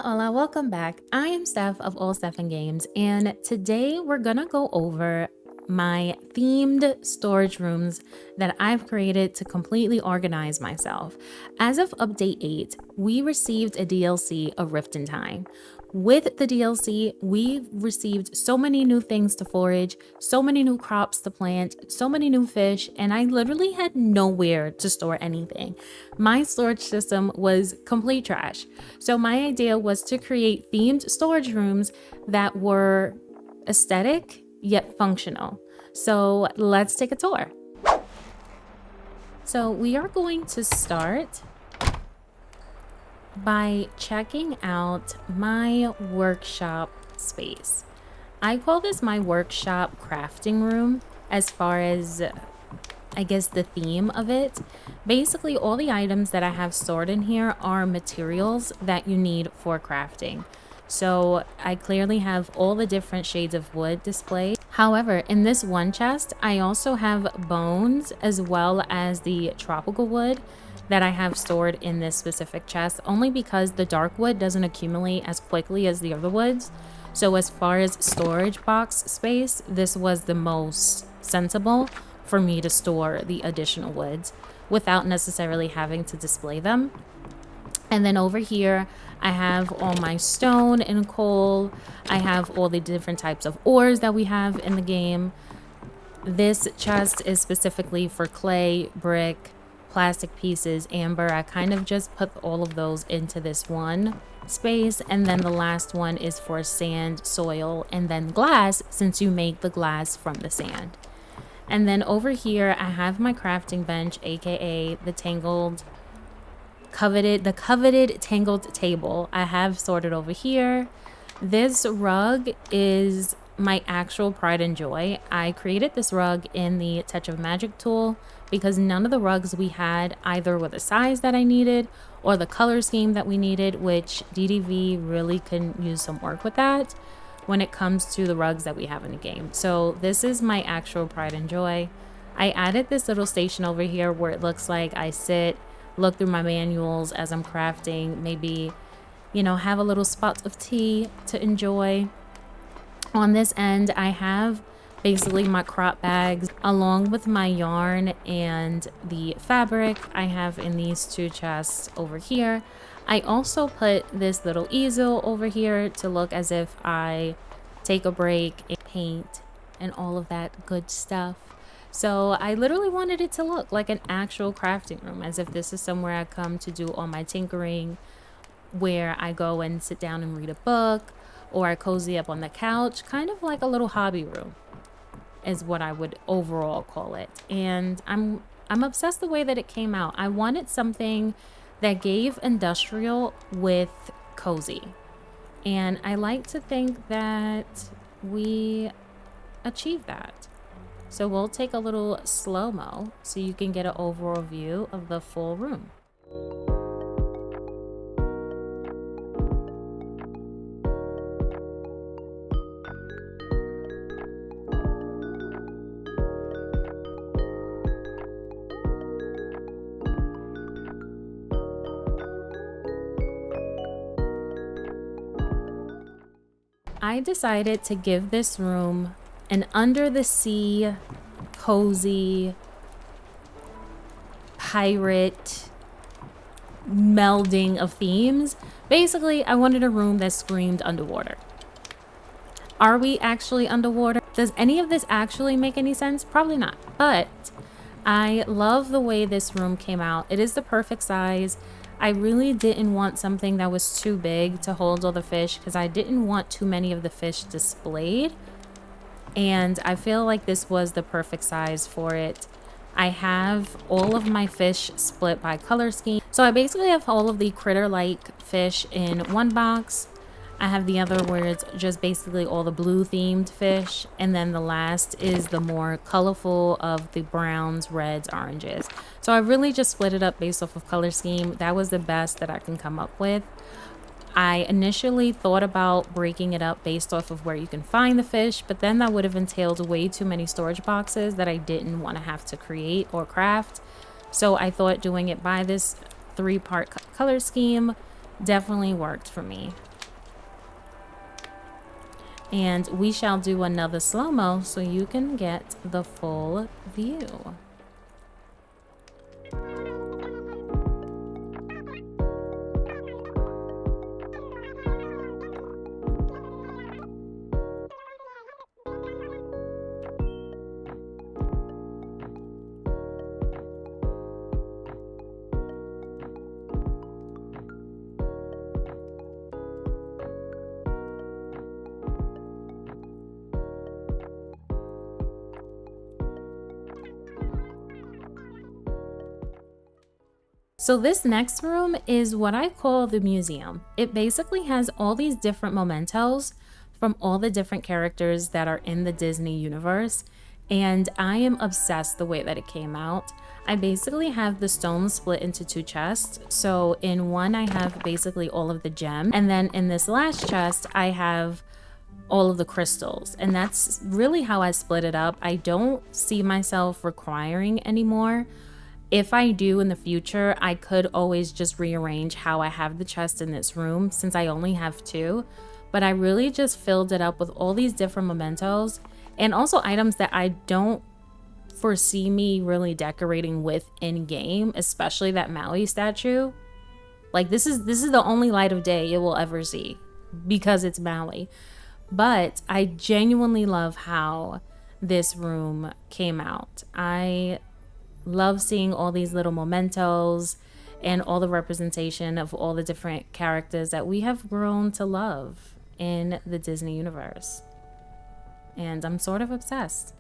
Hola, welcome back. I am Steph of All Steph and Games, and today we're gonna go over my themed storage rooms that I've created to completely organize myself. As of update 8, we received a DLC of Rift in Time. With the DLC, we've received so many new things to forage, so many new crops to plant, so many new fish, and I literally had nowhere to store anything. My storage system was complete trash. So my idea was to create themed storage rooms that were aesthetic yet functional. So let's take a tour. So we are going to start by checking out my workshop space. I call this my workshop crafting room as far as I guess the theme of it. Basically, all the items that I have stored in here are materials that you need for crafting. So I clearly have all the different shades of wood displayed. However, in this one chest, I also have bones as well as the tropical wood that I have stored in this specific chest, only because the dark wood doesn't accumulate as quickly as the other woods. So as far as storage box space, this was the most sensible for me to store the additional woods without necessarily having to display them. And then over here, I have all my stone and coal. I have all the different types of ores that we have in the game. This chest is specifically for clay, brick, plastic pieces, amber. I kind of just put all of those into this one space, and then the last one is for sand, soil, and then glass, since you make the glass from the sand. And then over here I have my crafting bench, aka the coveted tangled table. I have sorted over here. This rug is my actual pride and joy. I created this rug in the Touch of Magic tool because none of the rugs we had either were the size that I needed or the color scheme that we needed, which DDV really can use some work with that when it comes to the rugs that we have in the game. So this is my actual pride and joy. I added this little station over here where it looks like I sit, look through my manuals as I'm crafting, maybe, you know, have a little spot of tea to enjoy. On this end, I have basically my crop bags along with my yarn and the fabric I have in these two chests over here. I also put this little easel over here to look as if I take a break and paint and all of that good stuff. So I literally wanted it to look like an actual crafting room, as if this is somewhere I come to do all my tinkering, where I go and sit down and read a book, or I cozy up on the couch, kind of like a little hobby room is what I would overall call it. And I'm obsessed the way that it came out. I wanted something that gave industrial with cozy. And I like to think that we achieved that. So we'll take a little slow-mo so you can get an overall view of the full room. I decided to give this room an under the sea, cozy, pirate melding of themes. Basically, I wanted a room that screamed underwater. Are we actually underwater? Does any of this actually make any sense? Probably not, but I love the way this room came out. It is the perfect size. I really didn't want something that was too big to hold all the fish because I didn't want too many of the fish displayed. And I feel like this was the perfect size for it. I have all of my fish split by color scheme. So I basically have all of the critter-like fish in one box. I have the other where it's just basically all the blue themed fish. And then the last is the more colorful of the browns, reds, oranges. So I really just split it up based off of color scheme. That was the best that I can come up with. I initially thought about breaking it up based off of where you can find the fish, but then that would have entailed way too many storage boxes that I didn't want to have to create or craft. So I thought doing it by this 3-part color scheme definitely worked for me. And we shall do another slow-mo so you can get the full view. So this next room is what I call the museum. It basically has all these different mementos from all the different characters that are in the Disney universe, and I am obsessed the way that it came out. I basically have the stones split into two chests. So in one I have basically all of the gems, and then in this last chest I have all of the crystals, and that's really how I split it up. I don't see myself requiring anymore. If I do in the future, I could always just rearrange how I have the chest in this room since I only have two, but I really just filled it up with all these different mementos and also items that I don't foresee me really decorating with in game, especially that Maui statue. Like this is the only light of day it will ever see because it's Maui. But I genuinely love how this room came out. I love seeing all these little mementos and all the representation of all the different characters that we have grown to love in the Disney universe. And I'm sort of obsessed.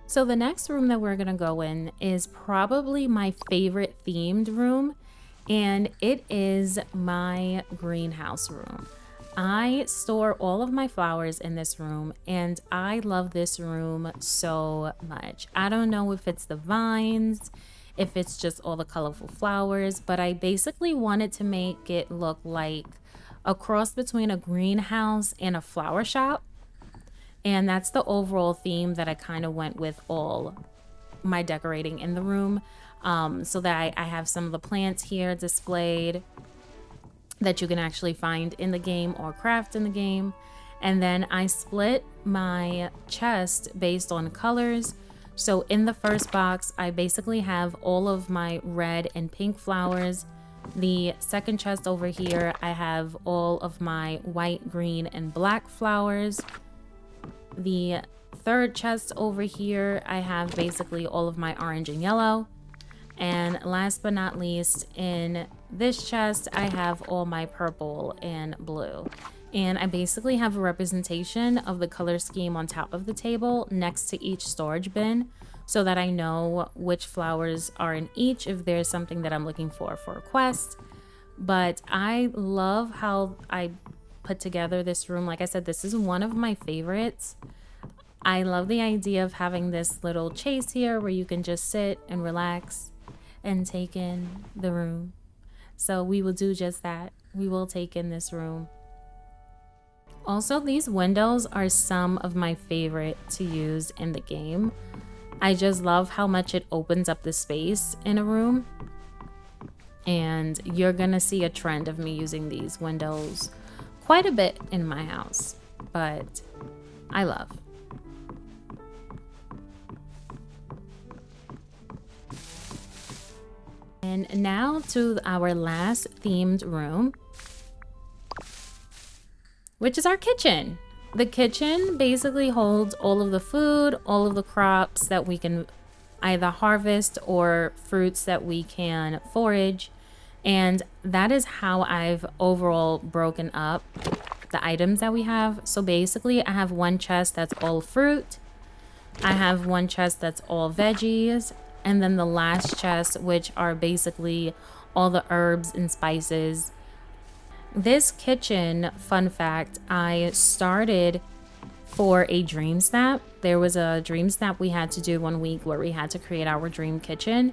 So the next room that we're gonna go in is probably my favorite themed room, and it is my greenhouse room. I store all of my flowers in this room, and I love this room so much. I don't know if it's the vines, if it's just all the colorful flowers, but I basically wanted to make it look like a cross between a greenhouse and a flower shop. And that's the overall theme that I kind of went with all my decorating in the room. So that I have some of the plants here displayed that you can actually find in the game or craft in the game. And then I split my chest based on colors. So in the first box, I basically have all of my red and pink flowers. The second chest over here, I have all of my white, green, and black flowers. The third chest over here, I have basically all of my orange and yellow. And last but not least, in this chest, I have all my purple and blue. And I basically have a representation of the color scheme on top of the table next to each storage bin so that I know which flowers are in each if there's something that I'm looking for a quest. But I love how I put together this room. Like I said, this is one of my favorites. I love the idea of having this little chase here where you can just sit and relax and take in the room. So we will do just that. We will take in this room. Also, these windows are some of my favorite to use in the game. I just love how much it opens up the space in a room. And you're gonna see a trend of me using these windows quite a bit in my house, but I love. And now to our last themed room, which is our kitchen. The kitchen basically holds all of the food, all of the crops that we can either harvest or fruits that we can forage. And that is how I've overall broken up the items that we have. So basically I have one chest that's all fruit. I have one chest that's all veggies. And then the last chest, which are basically all the herbs and spices. This kitchen, fun fact, I started for a dream snap. There was a dream snap we had to do one week where we had to create our dream kitchen.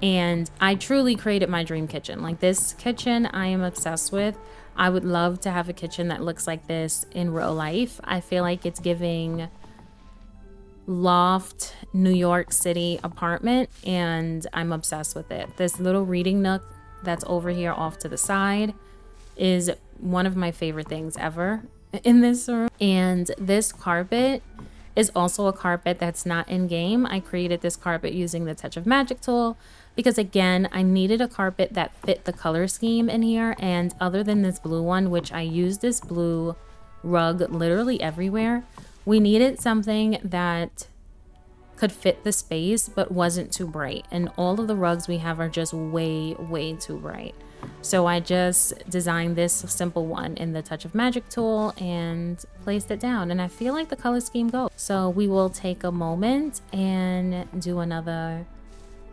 And I truly created my dream kitchen. Like, this kitchen I am obsessed with. I would love to have a kitchen that looks like this in real life. I feel like it's giving loft New York City apartment, and I'm obsessed with it. This little reading nook that's over here off to the side is one of my favorite things ever in this room. And this carpet is also a carpet that's not in game. I created this carpet using the Touch of Magic tool because, again, I needed a carpet that fit the color scheme in here. And other than this blue one, which I use this blue rug literally everywhere, we needed something that could fit the space but wasn't too bright. And all of the rugs we have are just way too bright. So I just designed this simple one in the Touch of Magic tool and placed it down, and I feel like the color scheme goes. So we will take a moment and do another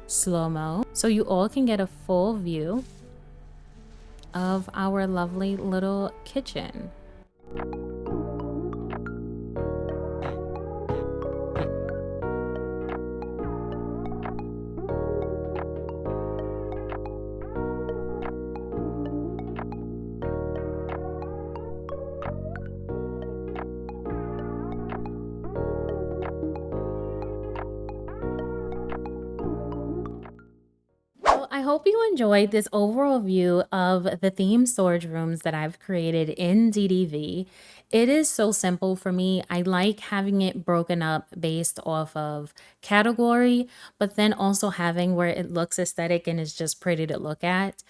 slow-mo so you all can get a full view of our lovely little kitchen. I hope you enjoyed this overall view of the theme storage rooms that I've created in DDV. It is so simple for me. I like having it broken up based off of category, but then also having where it looks aesthetic and is just pretty to look at.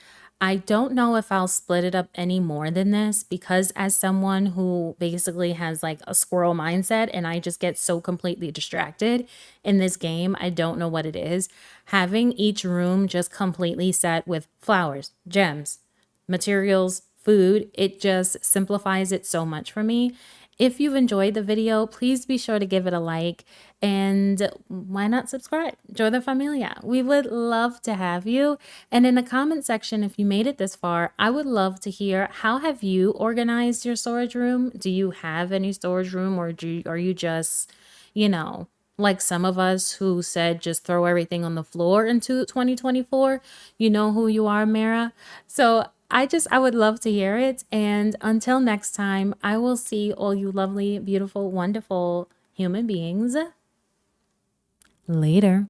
I don't know if I'll split it up any more than this because, as someone who basically has like a squirrel mindset and I just get so completely distracted in this game, I don't know what it is. Having each room just completely set with flowers, gems, materials, food, it just simplifies it so much for me. If you've enjoyed the video, please be sure to give it a like, and why not subscribe? Join the familia. We would love to have you. And in the comment section, if you made it this far, I would love to hear, how have you organized your storage room? Do you have any storage room, or are you just, like some of us who said just throw everything on the floor into 2024? You know who you are, Mara. So I would love to hear it. And until next time, I will see all you lovely, beautiful, wonderful human beings later.